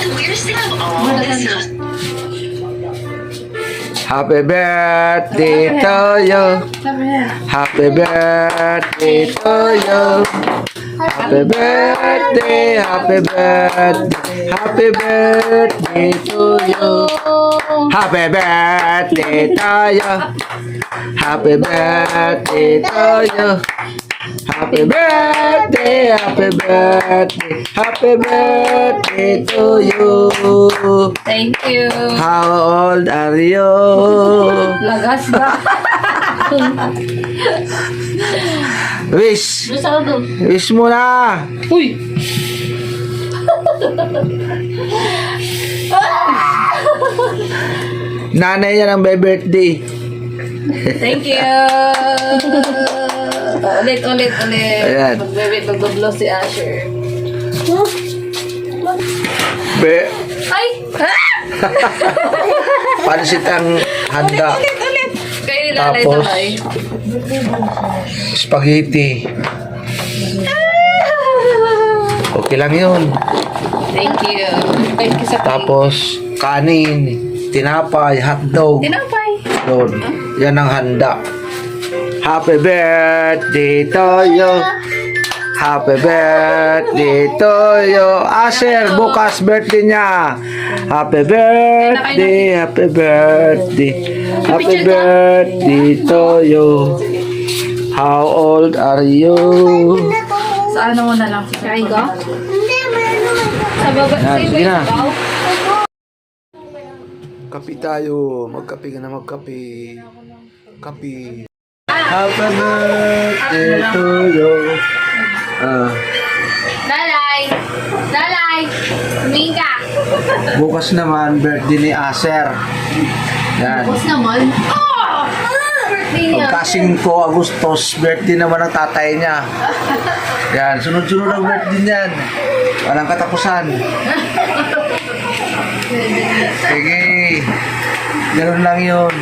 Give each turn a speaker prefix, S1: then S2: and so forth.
S1: The weirdest thing of all is
S2: Happy birthday to you. Happy birthday to you. Happy birthday, happy birthday, happy birthday to you. Happy birthday to you. Happy birthday to you. Happy birthday, happy birthday, happy birthday to you.
S3: Thank you.
S2: How old are you?
S3: Lagas ba?
S2: Wish!
S3: Gusto ko doon.
S2: Wish mo na!
S3: Uy!
S2: Nanay yan ang birthday.
S3: Thank you. Ulit.
S2: Ayan.
S3: Magbiblo si Asher.
S2: Be,
S3: Ay!
S2: pansit ang handa.
S3: Ulit. Kayo nilalay
S2: Tapos,
S3: sabay.
S2: spaghetti. Okay lang yun.
S3: Thank you. Thank you sa
S2: Tapos, kanin, tinapay, hotdog.
S3: tinapay.
S2: Doon. Yan ang handa. Happy birthday to you. Happy birthday to you. Asher, bukas birthday niya. Happy birthday, happy birthday. Happy birthday to you. How old are you?
S3: Sa ano mo na lang? Kain ko? Sa baba.
S2: Yan,
S3: sa
S2: sige na.
S3: ibabaw?
S2: Kape tayo. Magkape ka na magkape. Kape. Happy birthday to you.
S3: Lalay! Tumingin ka!
S2: Bukas naman, birthday ni Aser. Yan.
S3: Boss naman. Oh! Birthday niya.
S2: Pagkasing ko, Agustos, birthday naman ng tatay niya. Yan, sunod-sunod ang birthday niyan. Walang katapusan. Sige. Ganun lang yun.